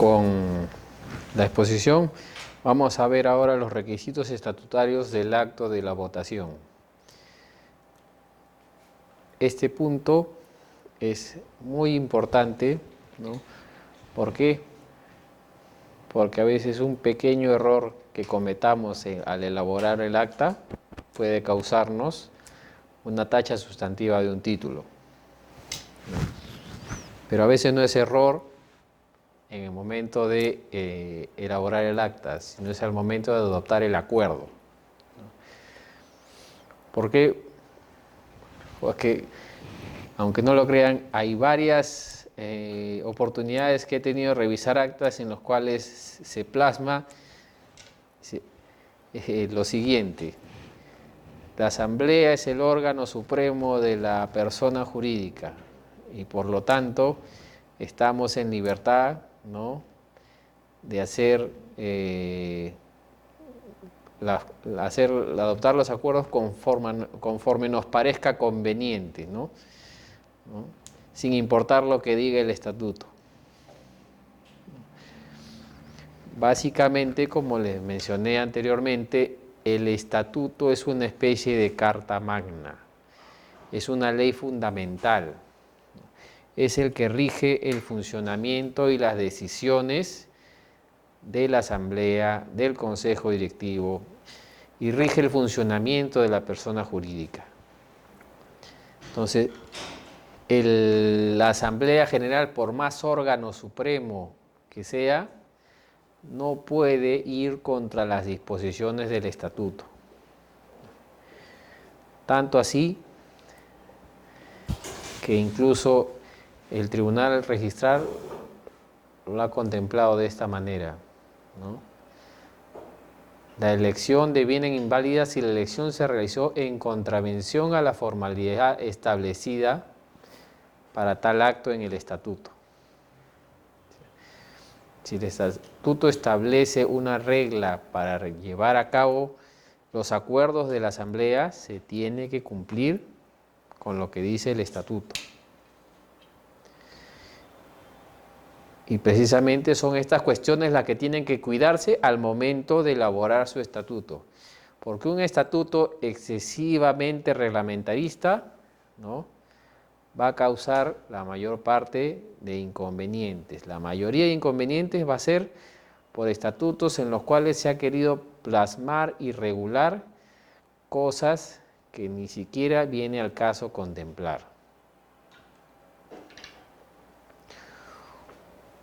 con la exposición. Vamos a ver ahora los requisitos estatutarios del acto de la votación. Este punto es muy importante, ¿no? ¿Por qué? Porque a veces un pequeño error que cometamos al elaborar el acta puede causarnos una tacha sustantiva de un título, ¿no? Pero a veces no es error en el momento de elaborar el acta, sino es al momento de adoptar el acuerdo, ¿no? ¿Por qué? Porque, aunque no lo crean, hay varias oportunidades que he tenido de revisar actas en los cuales se plasma lo siguiente: la Asamblea es el órgano supremo de la persona jurídica y por lo tanto estamos en libertad, ¿no?, de adoptar los acuerdos conforme nos parezca conveniente, ¿no? Sin importar lo que diga el estatuto. Básicamente, como les mencioné anteriormente, el estatuto es una especie de carta magna, es una ley fundamental, es el que rige el funcionamiento y las decisiones de la Asamblea, del Consejo Directivo, y rige el funcionamiento de la persona jurídica. Entonces, la Asamblea General, por más órgano supremo que sea, no puede ir contra las disposiciones del estatuto. Tanto así que incluso el Tribunal Registral lo ha contemplado de esta manera, ¿no? La elección deviene inválida si la elección se realizó en contravención a la formalidad establecida para tal acto en el estatuto. Si el estatuto establece una regla para llevar a cabo los acuerdos de la Asamblea, se tiene que cumplir con lo que dice el estatuto. Y precisamente son estas cuestiones las que tienen que cuidarse al momento de elaborar su estatuto. Porque un estatuto excesivamente reglamentarista, ¿no?, va a causar la mayor parte de inconvenientes. La mayoría de inconvenientes va a ser por estatutos en los cuales se ha querido plasmar y regular cosas que ni siquiera viene al caso contemplar.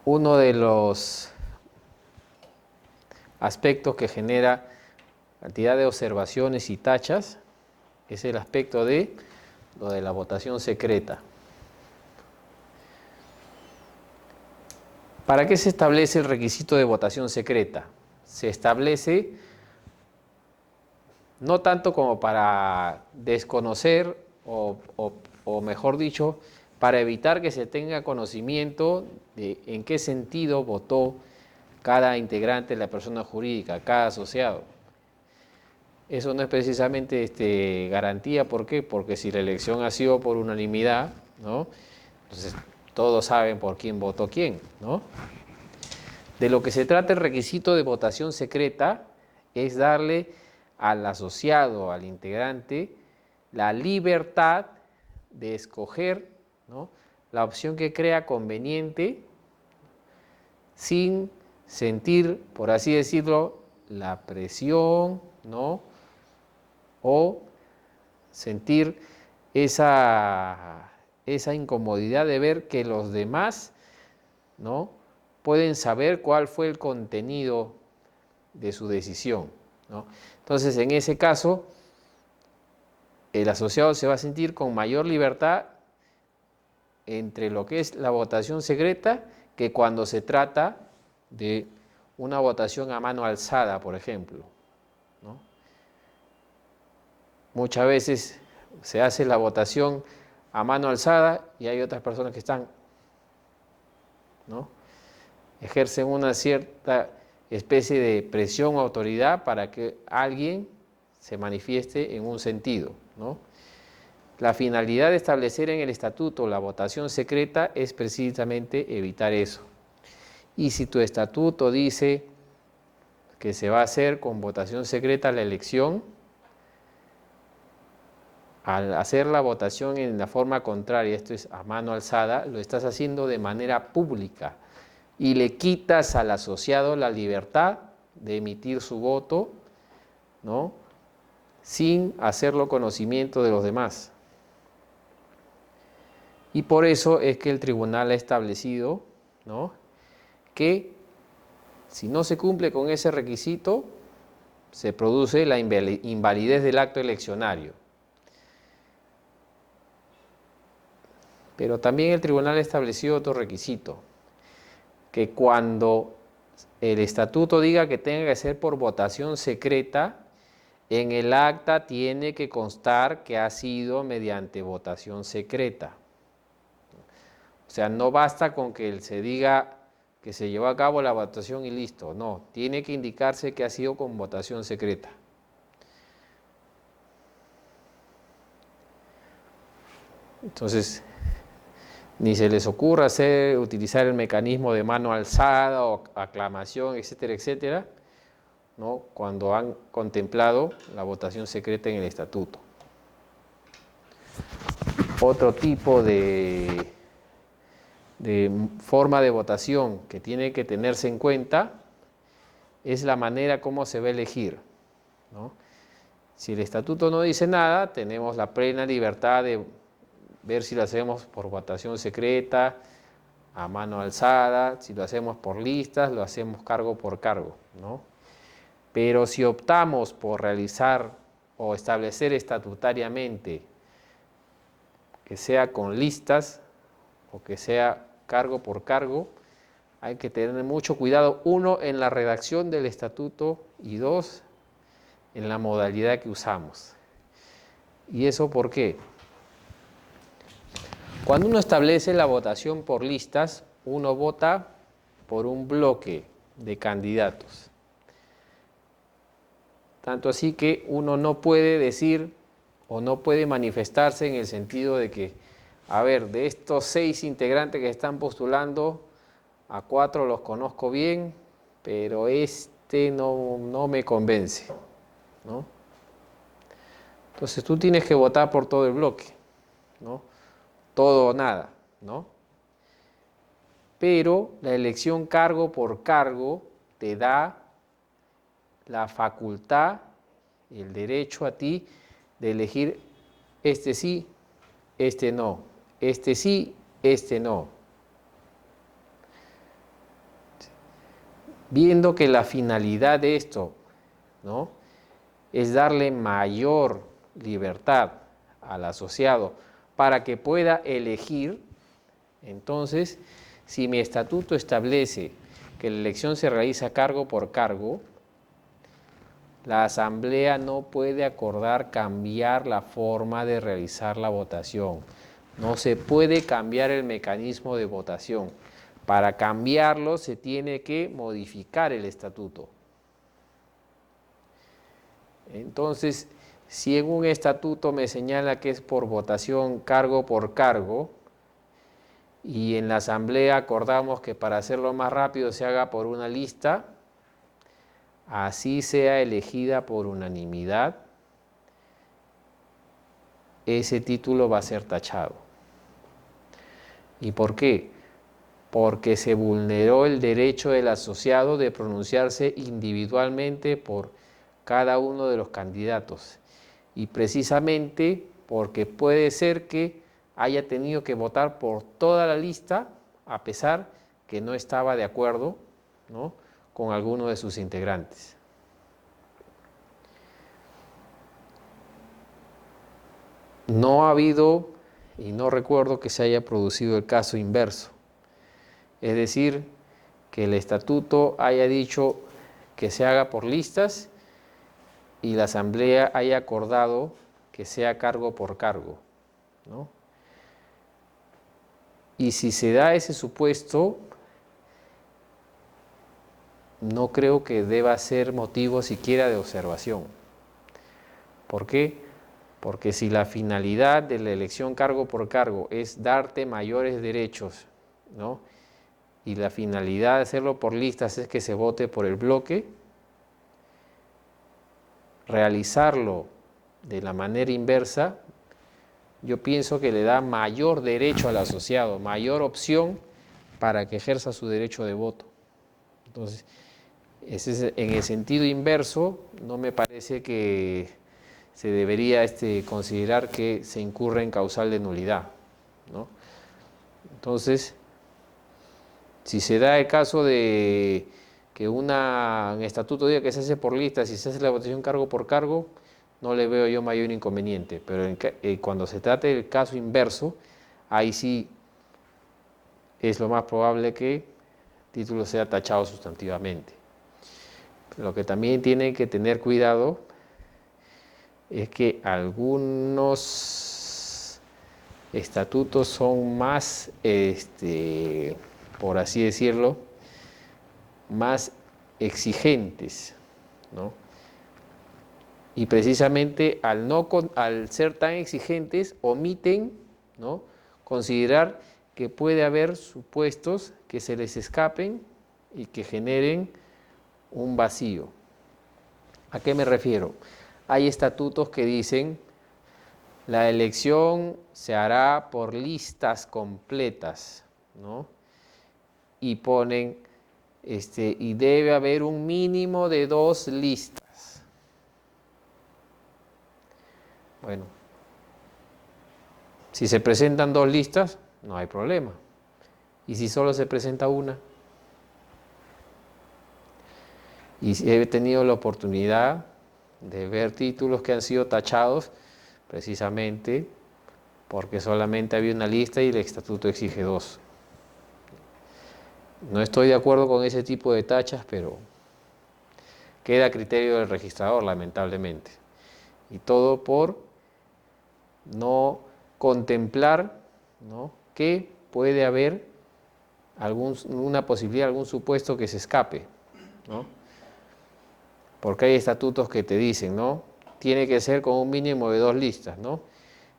Uno de los aspectos que genera cantidad de observaciones y tachas es el aspecto de lo de la votación secreta. ¿Para qué se establece el requisito de votación secreta? Se establece no tanto como para desconocer o mejor dicho, para evitar que se tenga conocimiento de en qué sentido votó cada integrante de la persona jurídica, cada asociado. Eso no es precisamente garantía. ¿Por qué? Porque si la elección ha sido por unanimidad, ¿no?, entonces todos saben por quién votó quién, ¿no? De lo que se trata el requisito de votación secreta es darle al asociado, al integrante, la libertad de escoger, ¿no?, la opción que crea conveniente sin sentir, por así decirlo, la presión, ¿no?, o sentir esa incomodidad de ver que los demás, ¿no?, pueden saber cuál fue el contenido de su decisión, ¿no? Entonces, en ese caso, el asociado se va a sentir con mayor libertad entre lo que es la votación secreta que cuando se trata de una votación a mano alzada, por ejemplo, ¿no? Muchas veces se hace la votación a mano alzada y hay otras personas que están, ¿no?, ejercen una cierta especie de presión o autoridad para que alguien se manifieste en un sentido, ¿no? La finalidad de establecer en el estatuto la votación secreta es precisamente evitar eso. Y si tu estatuto dice que se va a hacer con votación secreta la elección, al hacer la votación en la forma contraria, esto es a mano alzada, lo estás haciendo de manera pública y le quitas al asociado la libertad de emitir su voto, ¿no?, sin hacerlo conocimiento de los demás. Y por eso es que el tribunal ha establecido, ¿no?, que si no se cumple con ese requisito, se produce la invalidez del acto eleccionario. Pero también el tribunal ha establecido otro requisito, que cuando el estatuto diga que tenga que ser por votación secreta, en el acta tiene que constar que ha sido mediante votación secreta. O sea, no basta con que se diga que se llevó a cabo la votación y listo. No, tiene que indicarse que ha sido con votación secreta. Entonces, ni se les ocurra utilizar el mecanismo de mano alzada o aclamación, etcétera, etcétera, ¿no?, cuando han contemplado la votación secreta en el estatuto. Otro tipo de forma de votación que tiene que tenerse en cuenta es la manera como se va a elegir, ¿no? Si el estatuto no dice nada, tenemos la plena libertad de ver si lo hacemos por votación secreta, a mano alzada, si lo hacemos por listas, lo hacemos cargo por cargo, ¿no? Pero si optamos por realizar o establecer estatutariamente que sea con listas o que sea cargo por cargo, hay que tener mucho cuidado, uno, en la redacción del estatuto y dos, en la modalidad que usamos. ¿Y eso por qué? Cuando uno establece la votación por listas, uno vota por un bloque de candidatos. Tanto así que uno no puede decir o no puede manifestarse en el sentido de que, a ver, de estos 6 integrantes que están postulando, a 4 los conozco bien, pero este no me convence, ¿no? Entonces tú tienes que votar por todo el bloque, ¿no? Todo o nada, ¿no? Pero la elección cargo por cargo te da la facultad, el derecho a ti de elegir este sí, este no, este sí, este no. Viendo que la finalidad de esto, ¿no?, es darle mayor libertad al asociado para que pueda elegir, entonces, si mi estatuto establece que la elección se realiza cargo por cargo, la asamblea no puede acordar cambiar la forma de realizar la votación. No se puede cambiar el mecanismo de votación. Para cambiarlo se tiene que modificar el estatuto. Entonces, si en un estatuto me señala que es por votación cargo por cargo, y en la asamblea acordamos que para hacerlo más rápido se haga por una lista, así sea elegida por unanimidad, ese título va a ser tachado. ¿Y por qué? Porque se vulneró el derecho del asociado de pronunciarse individualmente por cada uno de los candidatos. Y precisamente porque puede ser que haya tenido que votar por toda la lista, a pesar que no estaba de acuerdo, ¿no?, con alguno de sus integrantes. No ha habido, y no recuerdo que se haya producido el caso inverso. Es decir, que el estatuto haya dicho que se haga por listas y la asamblea haya acordado que sea cargo por cargo, ¿no? Y si se da ese supuesto, no creo que deba ser motivo siquiera de observación. ¿Por qué? Porque si la finalidad de la elección cargo por cargo es darte mayores derechos, ¿no?, y la finalidad de hacerlo por listas es que se vote por el bloque, realizarlo de la manera inversa, yo pienso que le da mayor derecho al asociado, mayor opción para que ejerza su derecho de voto. Entonces, en el sentido inverso, no me parece que se debería considerar que se incurre en causal de nulidad, ¿no? Entonces, si se da el caso de que un estatuto diga que se hace por listas y se hace la votación cargo por cargo, no le veo yo mayor inconveniente, pero cuando se trate del caso inverso, ahí sí es lo más probable que el título sea tachado sustantivamente. Lo que también tienen que tener cuidado es que algunos estatutos son más, por así decirlo, más exigentes, ¿no? Y precisamente al ser tan exigentes, omiten, ¿no?, considerar que puede haber supuestos que se les escapen y que generen un vacío. ¿A qué me refiero? Hay estatutos que dicen la elección se hará por listas completas, ¿no? Y ponen, y debe haber un mínimo de 2 listas. Bueno, si se presentan 2 listas, no hay problema. ¿Y si solo se presenta una? Y he tenido la oportunidad de ver títulos que han sido tachados precisamente porque solamente había una lista y el estatuto exige 2. No estoy de acuerdo con ese tipo de tachas, pero queda a criterio del registrador, lamentablemente. Y todo por no contemplar, ¿no?, que puede haber una posibilidad, algún supuesto que se escape, ¿no? Porque hay estatutos que te dicen, ¿no?, tiene que ser con un mínimo de 2 listas, ¿no?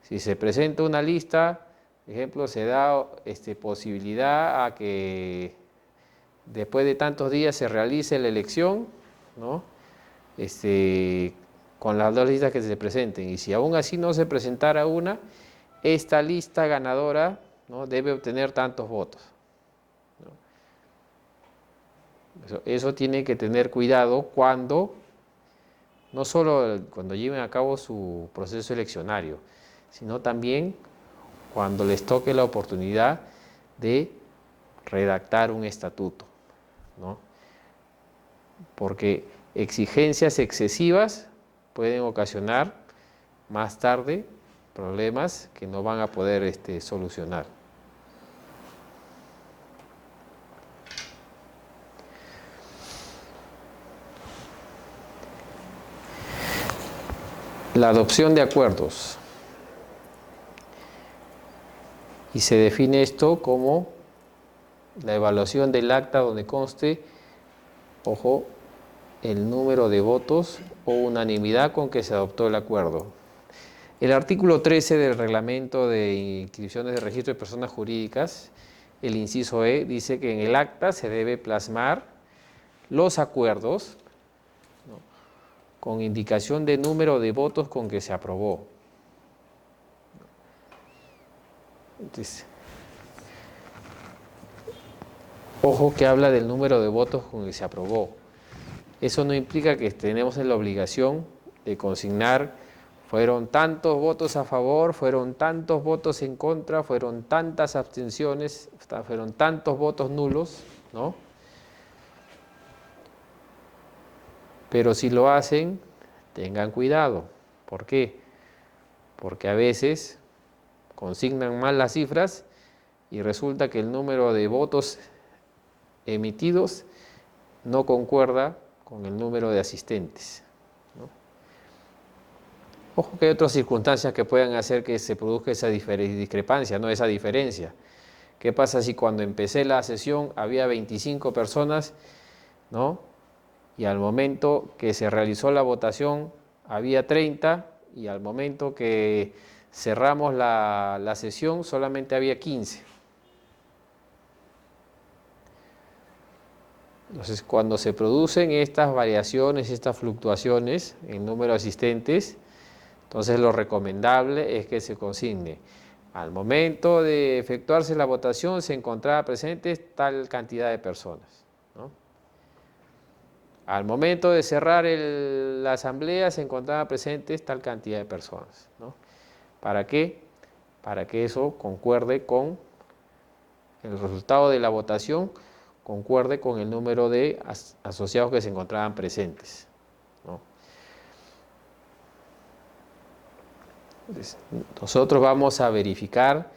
Si se presenta una lista, por ejemplo, se da posibilidad a que después de tantos días se realice la elección, ¿no?, con las 2 listas que se presenten. Y si aún así no se presentara una, esta lista ganadora, ¿no?, debe obtener tantos votos, ¿no? Eso tiene que tener cuidado no solo cuando lleven a cabo su proceso eleccionario, sino también cuando les toque la oportunidad de redactar un estatuto, ¿no? Porque exigencias excesivas pueden ocasionar más tarde problemas que no van a poder solucionar. La adopción de acuerdos. Y se define esto como la evaluación del acta donde conste, ojo, el número de votos o unanimidad con que se adoptó el acuerdo. El artículo 13 del Reglamento de Inscripciones de Registro de Personas Jurídicas, el inciso E, dice que en el acta se debe plasmar los acuerdos, ¿no?, con indicación de número de votos con que se aprobó. Entonces, ojo que habla del número de votos con que se aprobó. Eso no implica que tenemos la obligación de consignar fueron tantos votos a favor, fueron tantos votos en contra, fueron tantas abstenciones, fueron tantos votos nulos, ¿no? Pero si lo hacen, tengan cuidado. ¿Por qué? Porque a veces consignan mal las cifras y resulta que el número de votos emitidos no concuerda con el número de asistentes, ¿no? Ojo que hay otras circunstancias que puedan hacer que se produzca esa discrepancia, no esa diferencia. ¿Qué pasa si cuando empecé la sesión había 25 personas, ¿no?, y al momento que se realizó la votación había 30 y al momento que cerramos la sesión solamente había 15? Entonces, cuando se producen estas variaciones, estas fluctuaciones en número de asistentes, entonces lo recomendable es que se consigne: al momento de efectuarse la votación se encontraba presentes tal cantidad de personas, ¿no? Al momento de cerrar la asamblea se encontraba presentes tal cantidad de personas, ¿no? ¿Para qué? Para que eso concuerde con el resultado de la votación, concuerde con el número de asociados que se encontraban presentes, ¿no? Entonces, nosotros vamos a verificar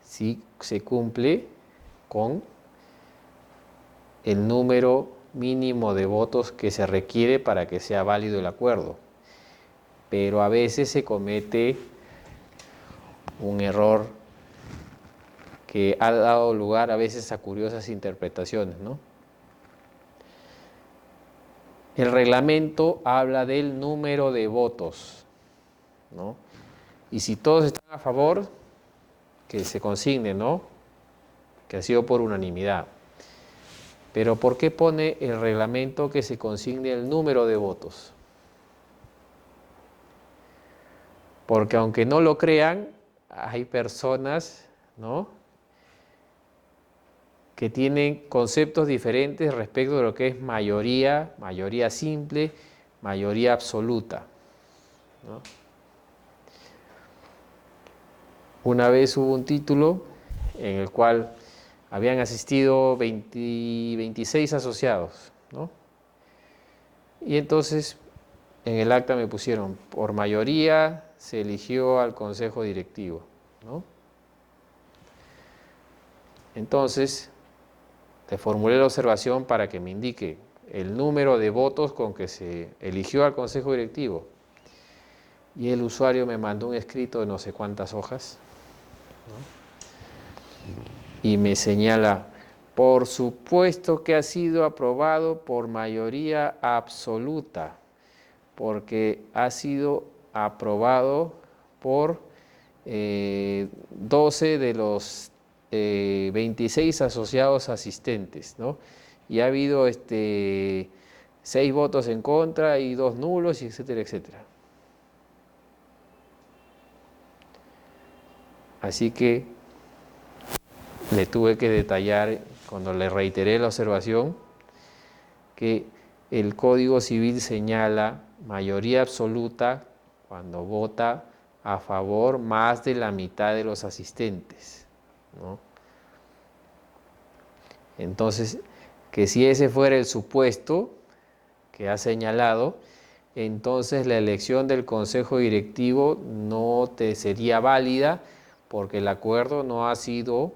si se cumple con el número mínimo de votos que se requiere para que sea válido el acuerdo. Pero a veces se comete un error que ha dado lugar a veces a curiosas interpretaciones, ¿no? El reglamento habla del número de votos, ¿no? Y si todos están a favor, que se consigne, ¿no? Que ha sido por unanimidad. Pero ¿por qué pone el reglamento que se consigne el número de votos? Porque aunque no lo crean, hay personas, ¿no?, que tienen conceptos diferentes respecto de lo que es mayoría, mayoría simple, mayoría absoluta, ¿no? Una vez hubo un título en el cual habían asistido 26 asociados, ¿no? Y entonces en el acta me pusieron: por mayoría se eligió al consejo directivo, ¿no? Entonces le formulé la observación para que me indique el número de votos con que se eligió al consejo directivo. Y el usuario me mandó un escrito de no sé cuántas hojas, ¿no? Y me señala: por supuesto que ha sido aprobado por mayoría absoluta, porque ha sido aprobado por 12 de los 26 asociados asistentes, ¿no? Y ha habido 6 votos en contra y 2 nulos, etcétera, etcétera. Así que le tuve que detallar, cuando le reiteré la observación, que el Código Civil señala mayoría absoluta cuando vota a favor más de la mitad de los asistentes, ¿no? Entonces, que si ese fuera el supuesto que ha señalado, entonces la elección del consejo directivo no te sería válida, porque el acuerdo no ha sido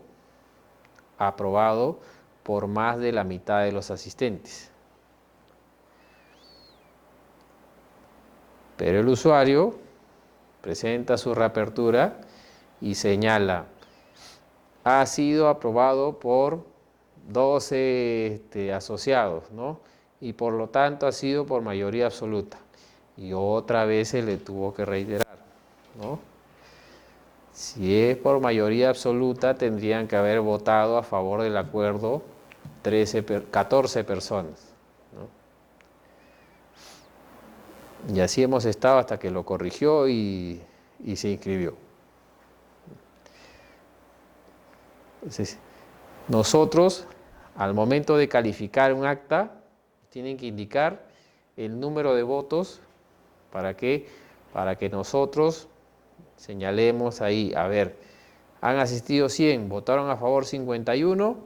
aprobado por más de la mitad de los asistentes. Pero el usuario presenta su reapertura y señala: ha sido aprobado por 12 asociados, ¿no? Y por lo tanto ha sido por mayoría absoluta. Y otra vez se le tuvo que reiterar, ¿no? Si es por mayoría absoluta, tendrían que haber votado a favor del acuerdo 14 personas, ¿no? Y así hemos estado hasta que lo corrigió y se inscribió. Entonces, nosotros, al momento de calificar un acta, tienen que indicar el número de votos. ¿Para qué? Para que nosotros señalemos ahí: a ver, han asistido 100, votaron a favor 51,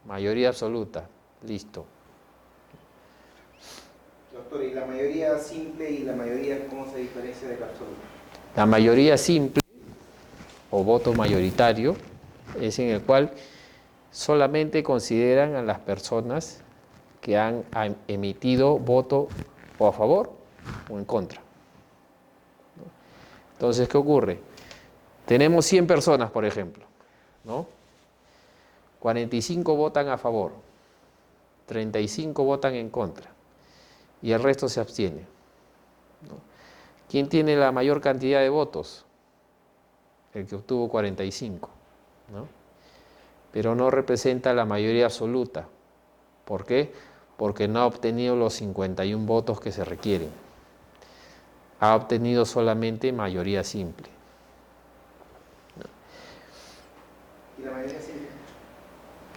mayoría absoluta, listo. Doctor, ¿y la mayoría simple y la mayoría cómo se diferencia de la absoluta? La mayoría simple o voto mayoritario es en el cual solamente consideran a las personas que han emitido voto o a favor o en contra. Entonces, ¿qué ocurre? Tenemos 100 personas, por ejemplo, ¿no? 45 votan a favor, 35 votan en contra y el resto se abstiene, ¿no? ¿Quién tiene la mayor cantidad de votos? El que obtuvo 45, ¿no? Pero no representa la mayoría absoluta, ¿Por qué? Porque no ha obtenido los 51 votos que se requieren. Ha obtenido solamente mayoría simple. ¿Y la mayoría simple?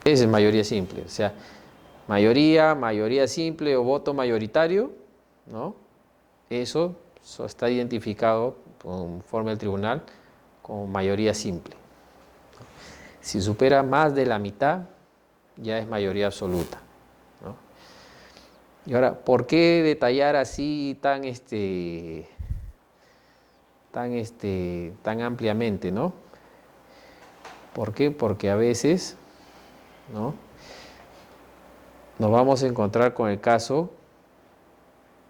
Esa es mayoría simple. O sea, mayoría simple o voto mayoritario, ¿no? Eso está identificado conforme al tribunal como mayoría simple. Si supera más de la mitad, ya es mayoría absoluta, ¿no? Y ahora, ¿por qué detallar así tan ampliamente, ¿no? ¿Por qué? Porque a veces, ¿no?, nos vamos a encontrar con el caso,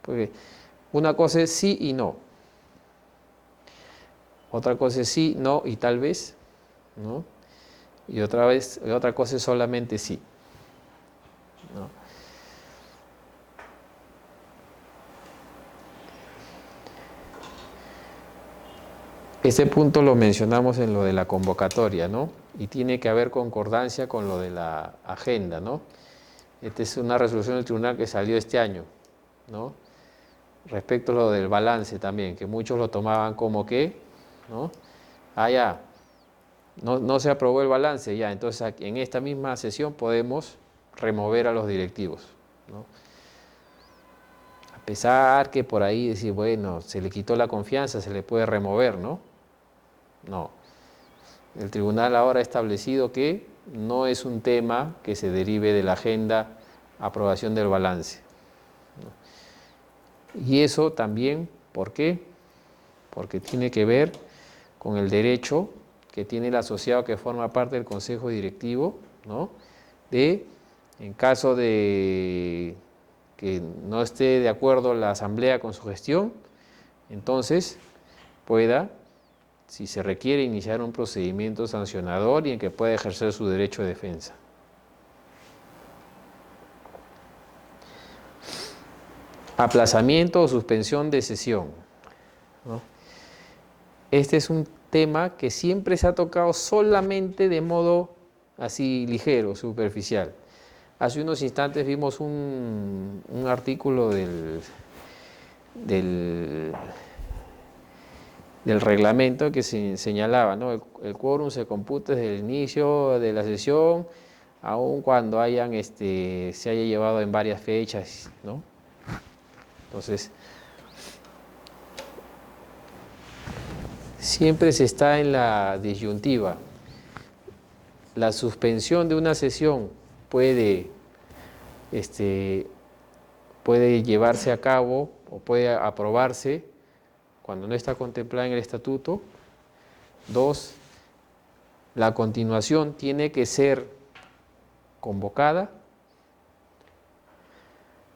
porque una cosa es sí y no, otra cosa es sí, no y tal vez, ¿no? Y otra cosa es solamente sí, ¿no? Este punto lo mencionamos en lo de la convocatoria, ¿no? Y tiene que haber concordancia con lo de la agenda, ¿no? Esta es una resolución del tribunal que salió este año, ¿no? Respecto a lo del balance también, que muchos lo tomaban como que, ¿no? Ya, no se aprobó el balance, ya, entonces aquí, en esta misma sesión podemos remover a los directivos, ¿no? A pesar que por ahí decir, bueno, se le quitó la confianza, se le puede remover, ¿no? No. El tribunal ahora ha establecido que no es un tema que se derive de la agenda aprobación del balance, ¿no? Y eso también, ¿por qué? Porque tiene que ver con el derecho que tiene el asociado que forma parte del consejo directivo, ¿no?, de, en caso de que no esté de acuerdo la asamblea con su gestión, entonces pueda, si se requiere, iniciar un procedimiento sancionador y en que pueda ejercer su derecho de defensa. Aplazamiento o suspensión de sesión, ¿no? Este es un tema que siempre se ha tocado solamente de modo así ligero, superficial. Hace unos instantes vimos un artículo del reglamento que se señalaba, ¿no? El quórum se computa desde el inicio de la sesión, aun cuando se haya llevado en varias fechas, ¿no? Entonces, siempre se está en la disyuntiva. La suspensión de una sesión puede llevarse a cabo o puede aprobarse cuando no está contemplada en el estatuto. 2, la continuación tiene que ser convocada.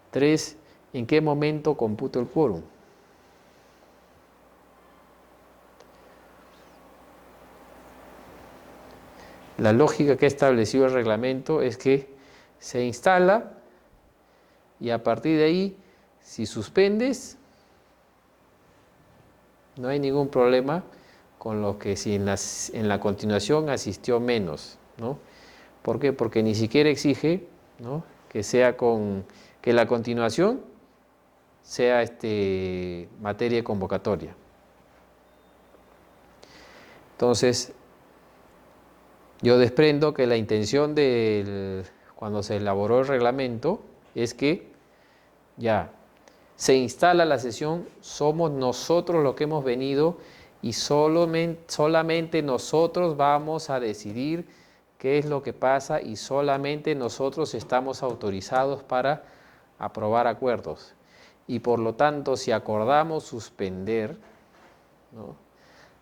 3, ¿en qué momento computo el quórum? La lógica que ha establecido el reglamento es que se instala y a partir de ahí, si suspendes, no hay ningún problema con lo que si en la continuación asistió menos, ¿no? ¿Por qué? Porque ni siquiera exige, ¿no?, que la continuación sea materia convocatoria. Entonces, yo desprendo que la intención cuando se elaboró el reglamento es que ya se instala la sesión, somos nosotros los que hemos venido y solamente nosotros vamos a decidir qué es lo que pasa y solamente nosotros estamos autorizados para aprobar acuerdos. Y por lo tanto, si acordamos suspender,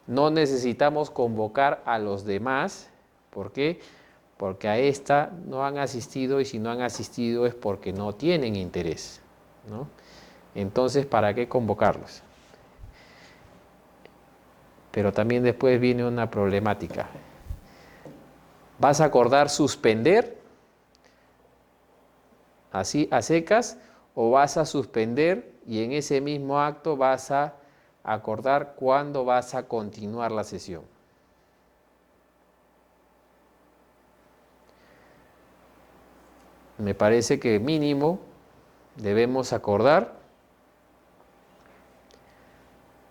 no necesitamos convocar a los demás. ¿Por qué? Porque a esta no han asistido y si no han asistido es porque no tienen interés, ¿no? Entonces, ¿para qué convocarlos? Pero también después viene una problemática. ¿Vas a acordar suspender así a secas o vas a suspender y en ese mismo acto vas a acordar cuándo vas a continuar la sesión? me parece que mínimo debemos acordar,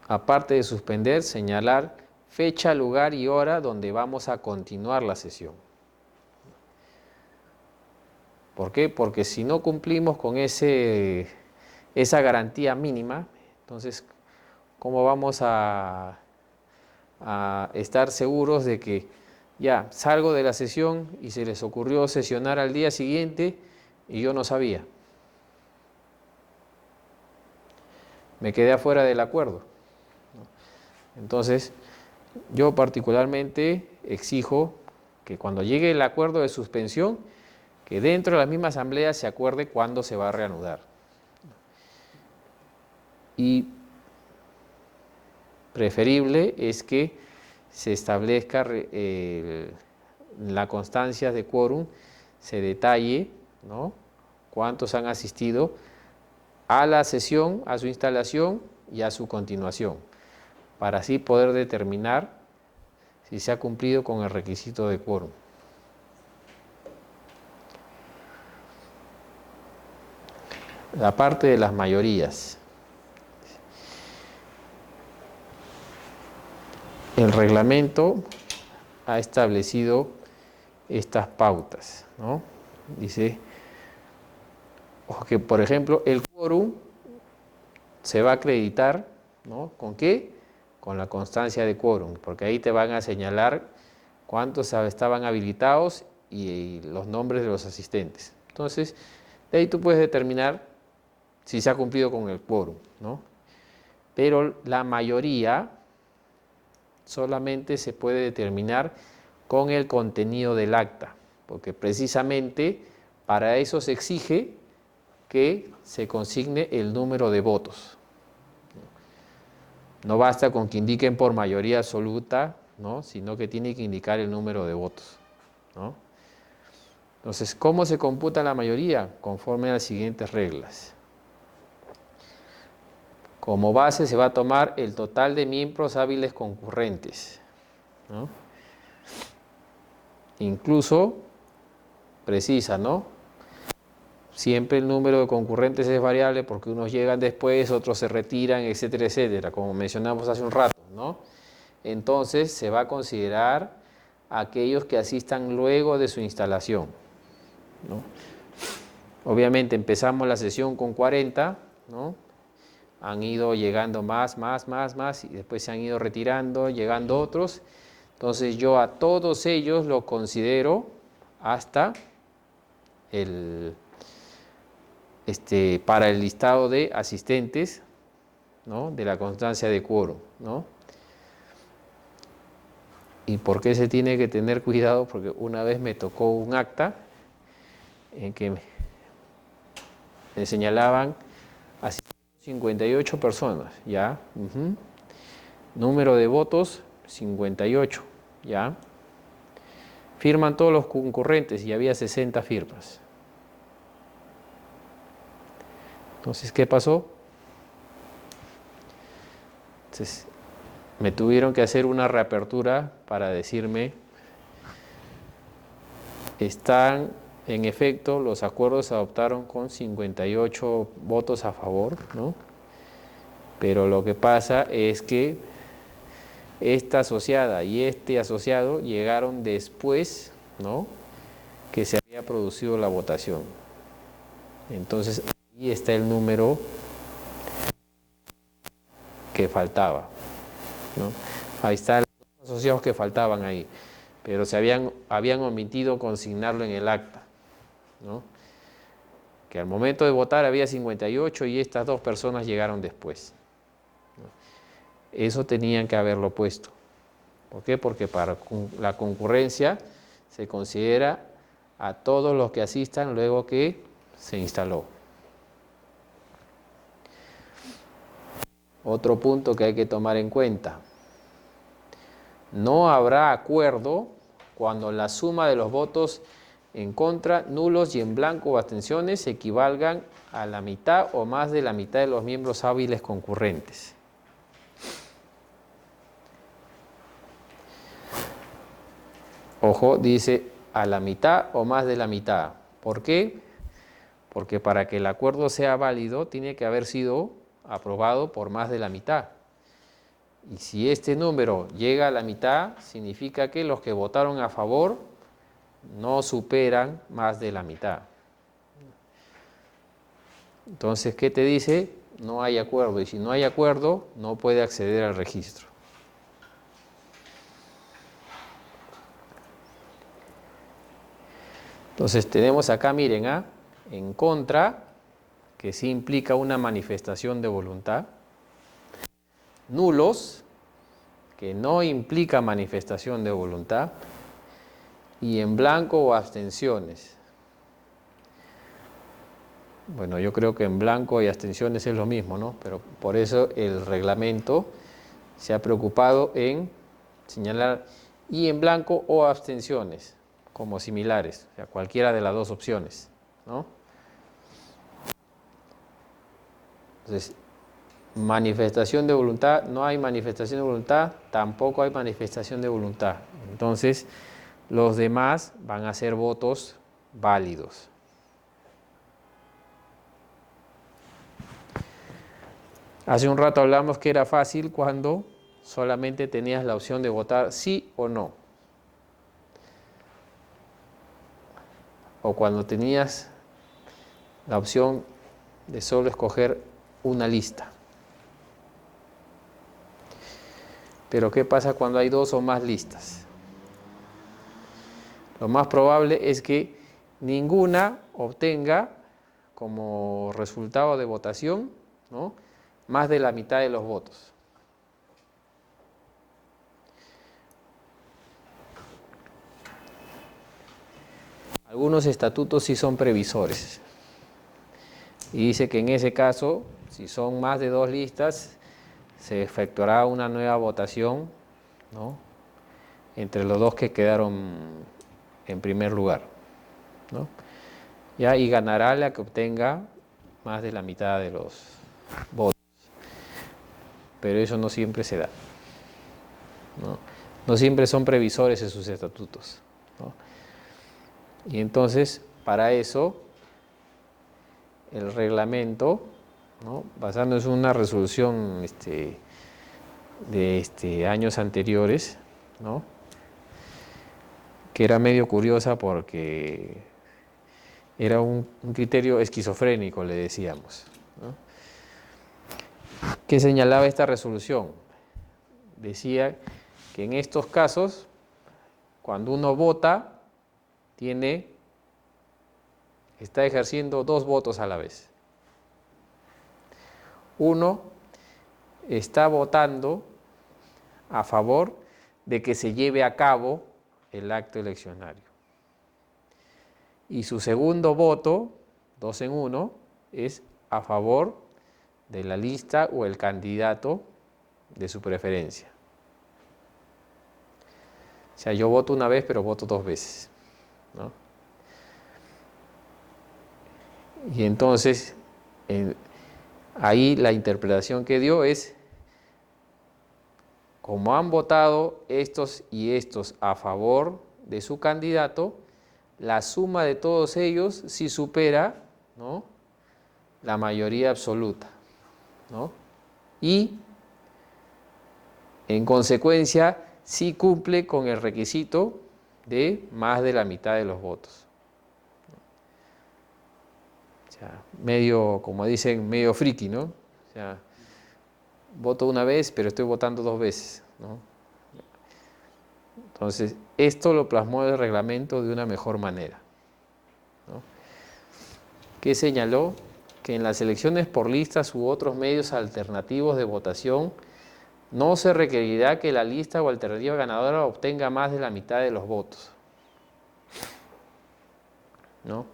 aparte de suspender, señalar fecha, lugar y hora donde vamos a continuar la sesión. ¿Por qué? Porque si no cumplimos con esa garantía mínima, entonces, ¿cómo vamos a estar seguros de que ya salgo de la sesión y se les ocurrió sesionar al día siguiente y yo no sabía? Me quedé afuera del acuerdo. Entonces, yo particularmente exijo que cuando llegue el acuerdo de suspensión, que dentro de la misma asamblea se acuerde cuándo se va a reanudar. Y preferible es que se establezca la constancia de quórum, se detalle, ¿no?, cuántos han asistido a la sesión, a su instalación y a su continuación, para así poder determinar si se ha cumplido con el requisito de quórum. La parte de las mayorías. El reglamento ha establecido estas pautas, ¿no? Dice que, por ejemplo, el quórum se va a acreditar, ¿no? ¿Con qué? Con la constancia de quórum, porque ahí te van a señalar cuántos estaban habilitados y los nombres de los asistentes. Entonces, de ahí tú puedes determinar si se ha cumplido con el quórum, ¿no? Pero la mayoría solamente se puede determinar con el contenido del acta, porque precisamente para eso se exige que se consigne el número de votos. No basta con que indiquen por mayoría absoluta, ¿no?, sino que tiene que indicar el número de votos, ¿no? Entonces, ¿cómo se computa la mayoría? Conforme a las siguientes reglas. Como base se va a tomar el total de miembros hábiles concurrentes, ¿no? Incluso precisa, ¿no? Siempre el número de concurrentes es variable porque unos llegan después, otros se retiran, etcétera, etcétera, como mencionamos hace un rato, ¿no? Entonces se va a considerar aquellos que asistan luego de su instalación, ¿no? Obviamente empezamos la sesión con 40, ¿no? Han ido llegando más, y después se han ido retirando, llegando otros. Entonces yo a todos ellos lo considero hasta para el listado de asistentes, ¿no?, de la constancia de quórum, ¿no? ¿Y por qué se tiene que tener cuidado? Porque una vez me tocó un acta en que me señalaban así 58 personas, ¿ya? Número de votos, 58, ¿ya? Firman todos los concurrentes y había 60 firmas. Entonces, ¿qué pasó? Entonces, me tuvieron que hacer una reapertura para decirme, están, en efecto, los acuerdos se adoptaron con 58 votos a favor, ¿no? Pero lo que pasa es que esta asociada y este asociado llegaron después, ¿no?, que se había producido la votación. Entonces, ahí está el número que faltaba, ¿no? Ahí están los asociados que faltaban ahí, pero se habían omitido consignarlo en el acta, ¿no?, que al momento de votar había 58 y estas dos personas llegaron después, ¿no? Eso tenían que haberlo puesto. ¿Por qué? Porque para la concurrencia se considera a todos los que asistan luego que se instaló. Otro punto que hay que tomar en cuenta: no habrá acuerdo cuando la suma de los votos en contra, nulos y en blanco o abstenciones equivalgan a la mitad o más de la mitad de los miembros hábiles concurrentes. Ojo, dice a la mitad o más de la mitad. ¿Por qué? porque para que el acuerdo sea válido tiene que haber sido aprobado por más de la mitad. Y si este número llega a la mitad, significa que los que votaron a favor no superan más de la mitad. Entonces, ¿qué te dice? No hay acuerdo, y si no hay acuerdo, no puede acceder al registro. Entonces tenemos acá, miren, en contra, que sí implica una manifestación de voluntad. Nulos, que no implica manifestación de voluntad. Y en blanco o abstenciones. Bueno, yo creo que en blanco y abstenciones es lo mismo, ¿no? Pero por eso el reglamento se ha preocupado en señalar y en blanco o abstenciones como similares, o sea, cualquiera de las dos opciones, ¿no? Entonces, manifestación de voluntad, no hay manifestación de voluntad, tampoco hay manifestación de voluntad. Entonces, los demás van a ser votos válidos. Hace un rato hablamos que era fácil cuando solamente tenías la opción de votar sí o no. O cuando tenías la opción de solo escoger una lista. Pero ¿qué pasa cuando hay dos o más listas? Lo más probable es que ninguna obtenga como resultado de votación, ¿no?, más de la mitad de los votos. Algunos estatutos sí son previsores. Y dice que en ese caso, si son más de dos listas, se efectuará una nueva votación, ¿no?, entre los dos que quedaron en primer lugar, ¿no? Ya, y ganará la que obtenga más de la mitad de los votos. Pero eso no siempre se da, ¿no? No siempre son previsores en sus estatutos, ¿no? Y entonces, para eso, el reglamento, ¿no?, basándose en una resolución de años anteriores, ¿no?, que era medio curiosa porque era un criterio esquizofrénico, le decíamos, ¿no? ¿Qué señalaba esta resolución? Decía que en estos casos, cuando uno vota, está ejerciendo dos votos a la vez. Uno está votando a favor de que se lleve a cabo el acto eleccionario. Y su segundo voto, 2 en 1, es a favor de la lista o el candidato de su preferencia. O sea, yo voto una vez, pero voto 2 veces, ¿no? Y entonces, ahí la interpretación que dio es, como han votado estos y estos a favor de su candidato, la suma de todos ellos sí supera, ¿no?, la mayoría absoluta, ¿no? Y, en consecuencia, sí cumple con el requisito de más de la mitad de los votos. O sea, medio, como dicen, medio friki, ¿no? O sea, voto una vez, pero estoy votando 2 veces, ¿no? Entonces, esto lo plasmó el reglamento de una mejor manera, ¿no? Que señaló que en las elecciones por listas u otros medios alternativos de votación no se requerirá que la lista o alternativa ganadora obtenga más de la mitad de los votos, ¿no?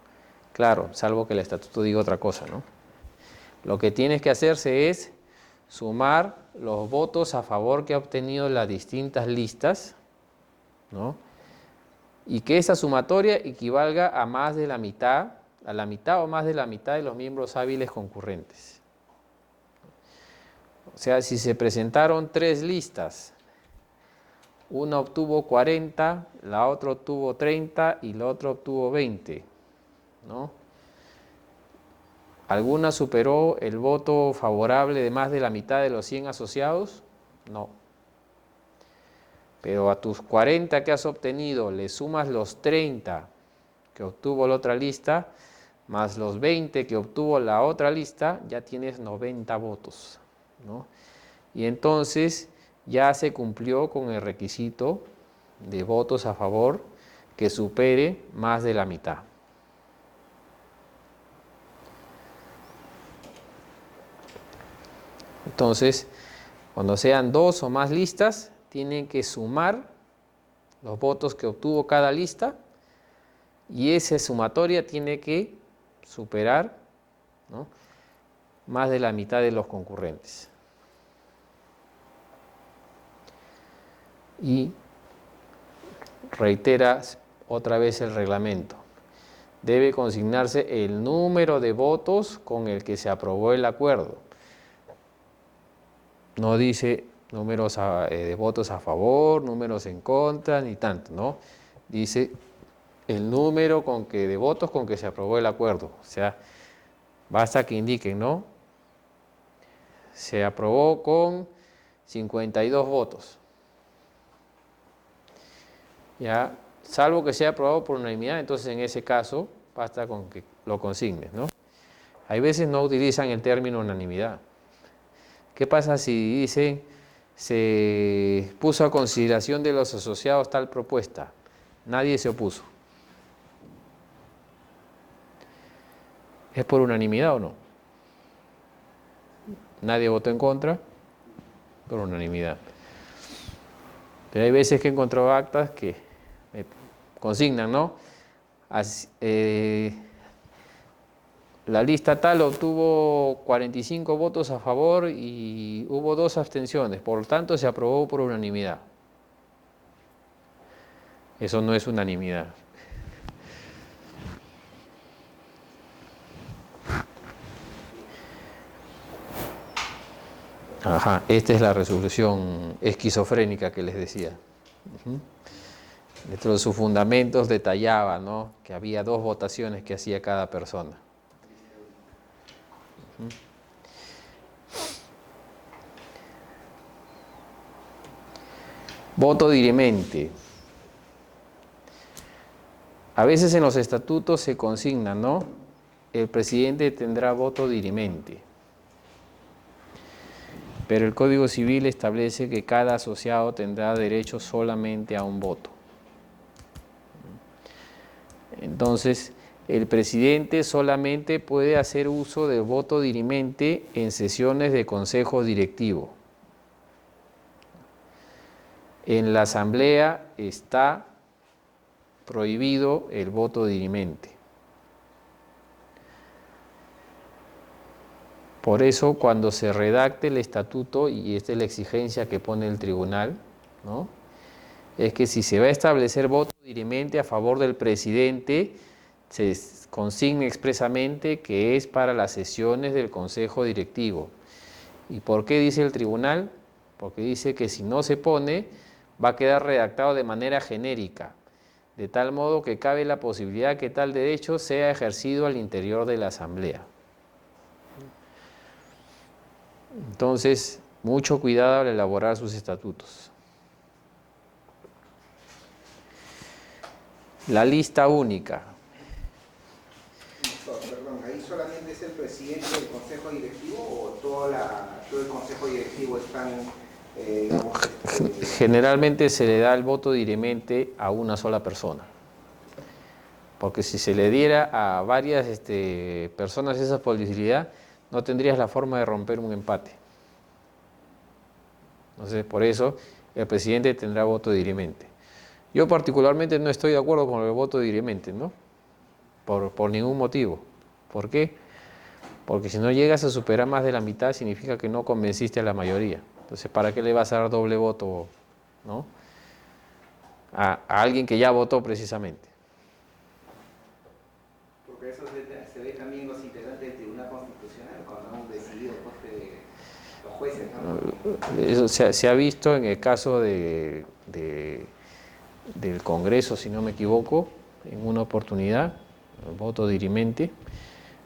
Claro, salvo que el estatuto diga otra cosa, ¿no? Lo que tienes que hacerse es sumar los votos a favor que ha obtenido las distintas listas, ¿no?, y que esa sumatoria equivalga a más de la mitad, a la mitad o más de la mitad de los miembros hábiles concurrentes. O sea, si se presentaron 3 listas, una obtuvo 40, la otra obtuvo 30 y la otra obtuvo 20, ¿no? ¿Alguna superó el voto favorable de más de la mitad de los 100 asociados? No. Pero a tus 40 que has obtenido le sumas los 30 que obtuvo la otra lista, más los 20 que obtuvo la otra lista, ya tienes 90 votos, ¿no? Y entonces ya se cumplió con el requisito de votos a favor que supere más de la mitad. Entonces, cuando sean 2 o más listas, tienen que sumar los votos que obtuvo cada lista y esa sumatoria tiene que superar, ¿no?, más de la mitad de los concurrentes. Y reitera otra vez el reglamento. Debe consignarse el número de votos con el que se aprobó el acuerdo. No dice números de votos a favor, números en contra, ni tanto, ¿no? Dice el número de votos con que se aprobó el acuerdo. O sea, basta que indiquen, ¿no? Se aprobó con 52 votos. Ya, salvo que sea aprobado por unanimidad, entonces en ese caso basta con que lo consignes, ¿no? Hay veces no utilizan el término unanimidad. ¿Qué pasa si dicen se puso a consideración de los asociados tal propuesta? Nadie se opuso. ¿Es por unanimidad o no? Nadie votó en contra, por unanimidad. Pero hay veces que he encontrado actas que consignan, ¿no? La lista tal obtuvo 45 votos a favor y hubo 2 abstenciones, por lo tanto se aprobó por unanimidad. Eso no es unanimidad. Ajá, esta es la resolución esquizofrénica que les decía. Dentro de sus fundamentos detallaba, ¿no?, que había 2 votaciones que hacía cada persona. Voto dirimente. A veces en los estatutos se consigna, ¿no?, el presidente tendrá voto dirimente. Pero el Código Civil establece que cada asociado tendrá derecho solamente a un voto. Entonces, el presidente solamente puede hacer uso del voto dirimente en sesiones de consejo directivo. En la asamblea está prohibido el voto dirimente. Por eso, cuando se redacte el estatuto, y esta es la exigencia que pone el tribunal, ¿no?, es que si se va a establecer voto dirimente a favor del presidente, se consigne expresamente que es para las sesiones del consejo directivo. ¿Y por qué dice el tribunal? Porque dice que si no se pone, va a quedar redactado de manera genérica, de tal modo que cabe la posibilidad que tal derecho sea ejercido al interior de la asamblea. Entonces, mucho cuidado al elaborar sus estatutos. La lista única. Perdón, ¿ahí solamente es el presidente del consejo directivo o todo el consejo directivo están, digamos, Generalmente se le da el voto dirimente a una sola persona. Porque si se le diera a varias personas esa posibilidad, no tendrías la forma de romper un empate. Entonces, por eso, el presidente tendrá voto dirimente. Yo particularmente no estoy de acuerdo con el voto dirimente, ¿no? Por ningún motivo. ¿Por qué? Porque si no llegas a superar más de la mitad, significa que no convenciste a la mayoría. Entonces, ¿para qué le vas a dar doble voto, ¿no?, a alguien que ya votó precisamente? Porque eso se ve también los integrantes del Tribunal Constitucional cuando han decidido los jueces, ¿no? Eso se ha visto en el caso del Congreso, si no me equivoco, en una oportunidad, voto dirimente,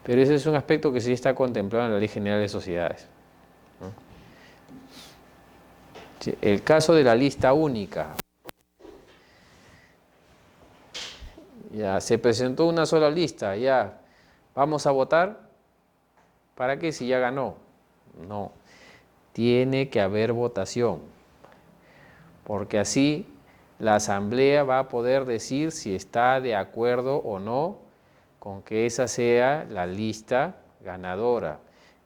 Pero ese es un aspecto que sí está contemplado en la Ley General de Sociedades, ¿no? Sí, el caso de la lista única. Ya se presentó una sola lista, ya vamos a votar. ¿Para qué si ya ganó? No, tiene que haber votación, porque así la asamblea va a poder decir si está de acuerdo o no con que esa sea la lista ganadora,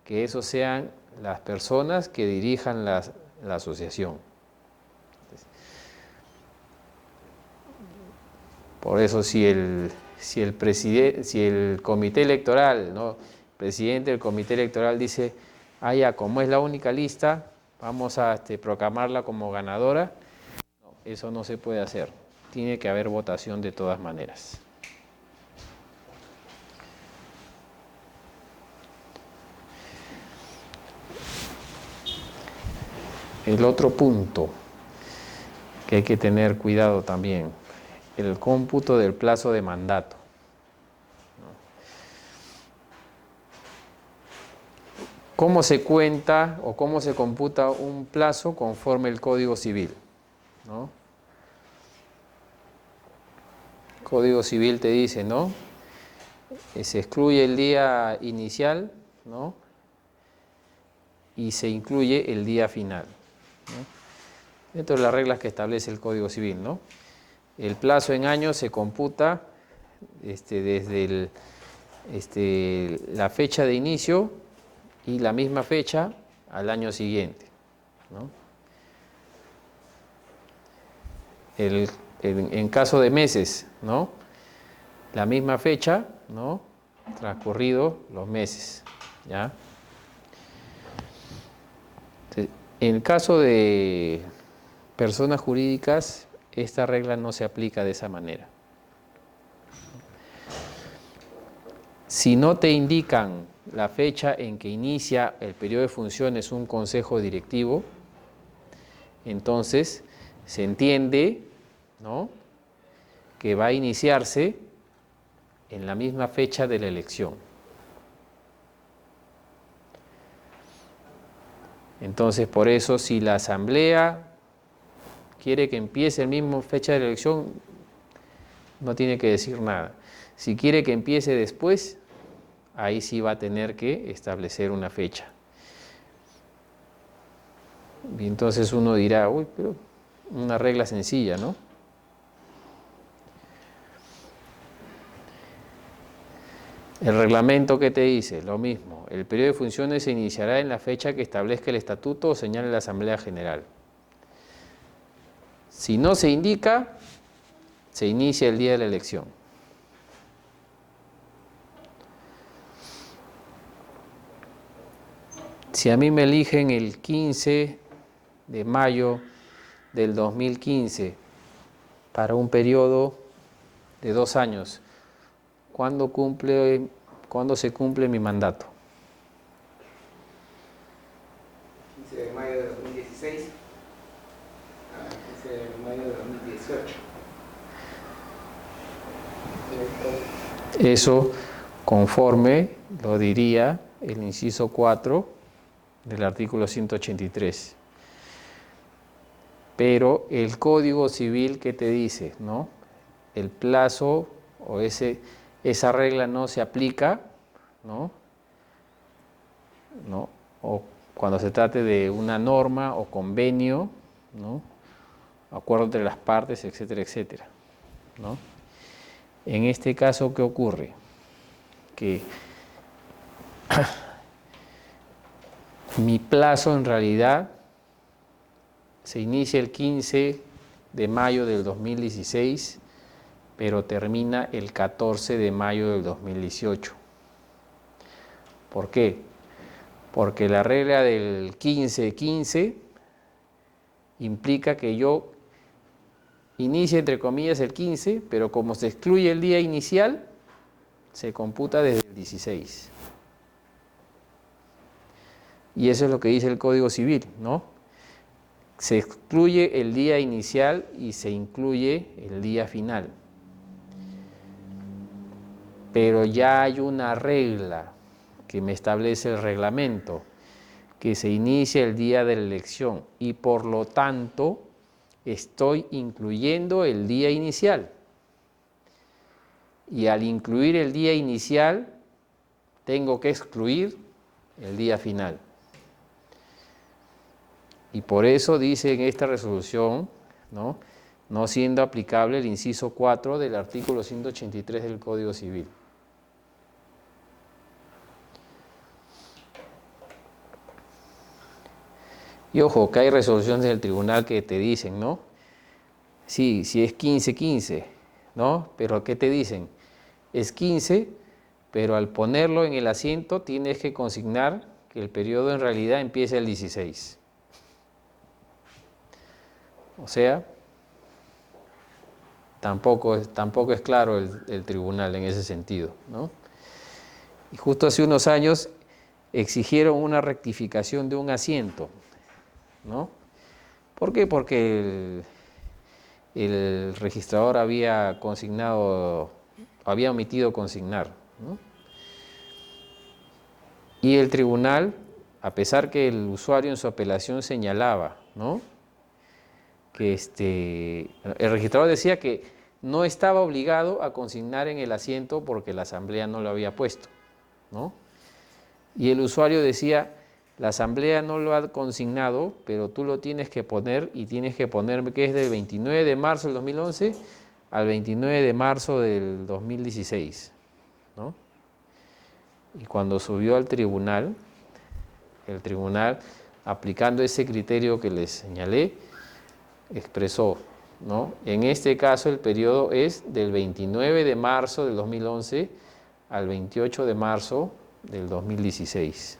que esos sean las personas que dirijan la asociación. Por eso si el comité electoral, ¿no?, el presidente del comité electoral dice, ya, como es la única lista, vamos a proclamarla como ganadora, no, eso no se puede hacer. Tiene que haber votación de todas maneras. El otro punto que hay que tener cuidado también, el cómputo del plazo de mandato. ¿Cómo se cuenta o cómo se computa un plazo conforme el Código Civil, ¿no? El Código Civil te dice, ¿no?, se excluye el día inicial, ¿no?, y se incluye el día final, ¿no?, dentro de las reglas que establece el Código Civil, ¿no? El plazo en años se computa desde la fecha de inicio y la misma fecha al año siguiente, ¿no? En caso de meses, ¿no?, la misma fecha, ¿no?, transcurrido los meses, ¿ya? En el caso de personas jurídicas, esta regla no se aplica de esa manera. Si no te indican la fecha en que inicia el periodo de funciones un consejo directivo, entonces se entiende, ¿no?, que va a iniciarse en la misma fecha de la elección. Entonces, por eso, si la asamblea quiere que empiece el mismo fecha de la elección, no tiene que decir nada. Si quiere que empiece después, ahí sí va a tener que establecer una fecha. Y entonces uno dirá, uy, pero una regla sencilla, ¿no? El reglamento, ¿qué te dice? Lo mismo. El periodo de funciones se iniciará en la fecha que establezca el estatuto o señale la Asamblea General. Si no se indica, se inicia el día de la elección. Si a mí me eligen el 15 de mayo del 2015 para un periodo de 2 años, ¿cuándo se cumple mi mandato? 15 de mayo de 2016 a 15 de mayo de 2018. Eso conforme lo diría el inciso 4 del artículo 183. Pero el Código Civil, ¿qué te dice, no? El plazo o esa regla no se aplica, ¿no? O cuando se trate de una norma o convenio, ¿no?, acuerdo entre las partes, etcétera, etcétera, ¿no? En este caso, ¿qué ocurre? Que mi plazo en realidad se inicia el 15 de mayo del 2016, pero termina el 14 de mayo del 2018. ¿Por qué? Porque la regla del 15-15 implica que yo inicie, entre comillas, el 15, pero como se excluye el día inicial, se computa desde el 16. Y eso es lo que dice el Código Civil, ¿no? Se excluye el día inicial y se incluye el día final. pero ya hay una regla que me establece el reglamento, que se inicia el día de la elección y por lo tanto estoy incluyendo el día inicial. Y al incluir el día inicial, tengo que excluir el día final. Y por eso dice en esta resolución, no siendo aplicable el inciso 4 del artículo 183 del Código Civil. Y ojo, que hay resoluciones del tribunal que te dicen, ¿no? Sí, si es 15-15, ¿no? Pero ¿qué te dicen? Es 15, pero al ponerlo en el asiento tienes que consignar que el periodo en realidad empieza el 16. O sea, tampoco es claro el tribunal en ese sentido, ¿no? Y justo hace unos años exigieron una rectificación de un asiento, ¿no? ¿Por qué? Porque el registrador había omitido consignar, ¿no? Y el tribunal, a pesar que el usuario en su apelación señalaba, ¿no?, que el registrador decía que no estaba obligado a consignar en el asiento porque la asamblea no lo había puesto, ¿no? Y el usuario decía, la asamblea no lo ha consignado, pero tú lo tienes que poner y tienes que ponerme que es del 29 de marzo del 2011 al 29 de marzo del 2016, ¿no? Y cuando subió al tribunal, el tribunal, aplicando ese criterio que les señalé, expresó, ¿no? En este caso el periodo es del 29 de marzo del 2011 al 28 de marzo del 2016.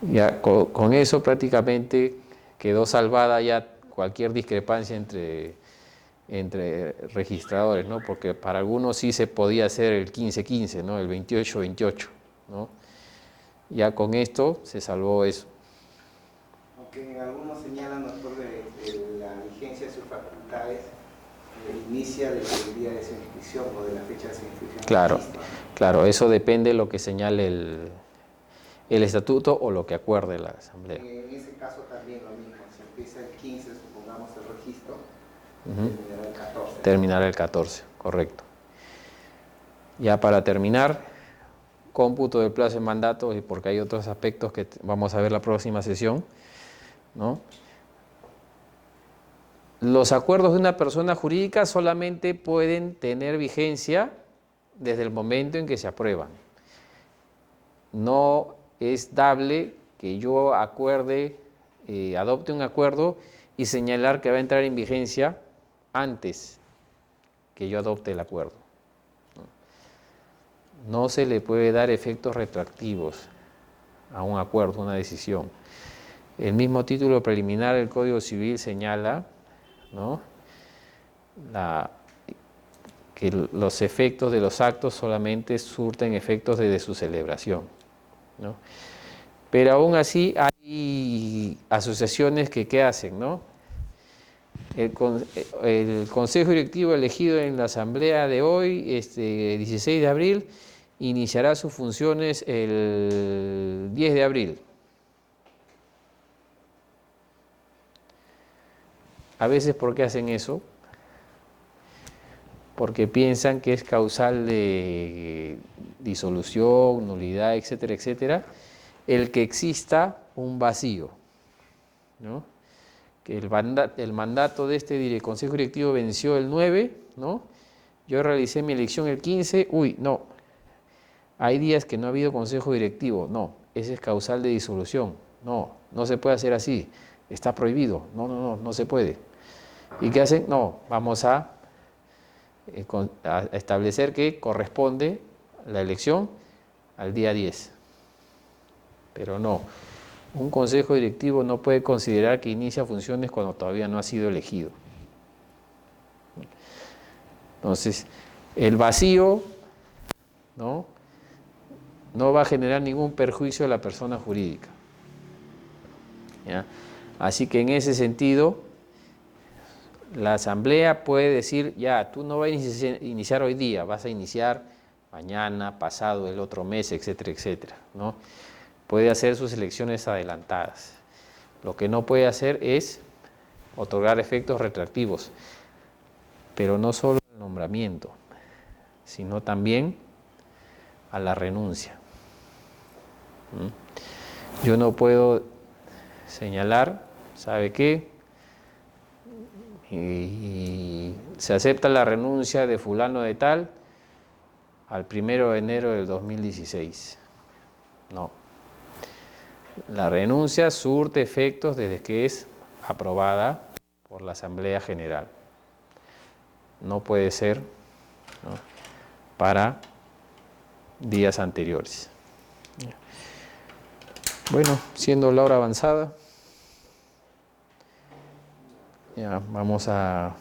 Ya con eso prácticamente quedó salvada ya cualquier discrepancia entre registradores, ¿no? Porque para algunos sí se podía hacer el 15-15, ¿no? El 28-28, ¿no? Ya con esto se salvó eso. Aunque algunos señalan, doctor, de la vigencia de sus facultades inicia desde el día de su inscripción o de la fecha de su inscripción. Claro, claro, eso depende de lo que señale el estatuto o lo que acuerde la asamblea. En ese caso también lo mismo, si empieza el 15, supongamos el registro, terminará el 14. Terminará el 14, correcto. Ya para terminar, cómputo del plazo de mandato, y porque hay otros aspectos que vamos a ver la próxima sesión, ¿no? Los acuerdos de una persona jurídica solamente pueden tener vigencia desde el momento en que se aprueban. No es dable que yo adopte un acuerdo y señalar que va a entrar en vigencia antes que yo adopte el acuerdo. No se le puede dar efectos retroactivos a un acuerdo, a una decisión. El mismo título preliminar del Código Civil señala, ¿no?, que los efectos de los actos solamente surten efectos desde su celebración, ¿no? Pero aún así hay asociaciones ¿qué hacen, no? El Consejo Directivo elegido en la asamblea de hoy, 16 de abril, iniciará sus funciones el 10 de abril. A veces, ¿por qué hacen eso? Porque piensan que es causal de disolución, nulidad, etcétera, etcétera, el que exista un vacío, ¿no? Que el mandato de este Consejo Directivo venció el 9, ¿no? Yo realicé mi elección el 15, no, hay días que no ha habido Consejo Directivo, no, ese es causal de disolución, no se puede hacer así, está prohibido, no se puede. ¿Y qué hacen? No, vamos a establecer que corresponde la elección al día 10. Pero no, un consejo directivo no puede considerar que inicia funciones cuando todavía no ha sido elegido. Entonces, el vacío, no va a generar ningún perjuicio a la persona jurídica, ¿ya? Así que en ese sentido, la asamblea puede decir, ya, tú no vas a iniciar hoy día, vas a iniciar mañana, pasado, el otro mes, etcétera, etcétera, ¿no? Puede hacer sus elecciones adelantadas. Lo que no puede hacer es otorgar efectos retroactivos, pero no solo al nombramiento, sino también a la renuncia. Yo no puedo señalar, ¿sabe qué? Y se acepta la renuncia de fulano de tal al 1 de enero del 2016. No. La renuncia surte efectos desde que es aprobada por la Asamblea General. No puede ser, ¿no?, para días anteriores. Bueno, siendo la hora avanzada, ya vamos a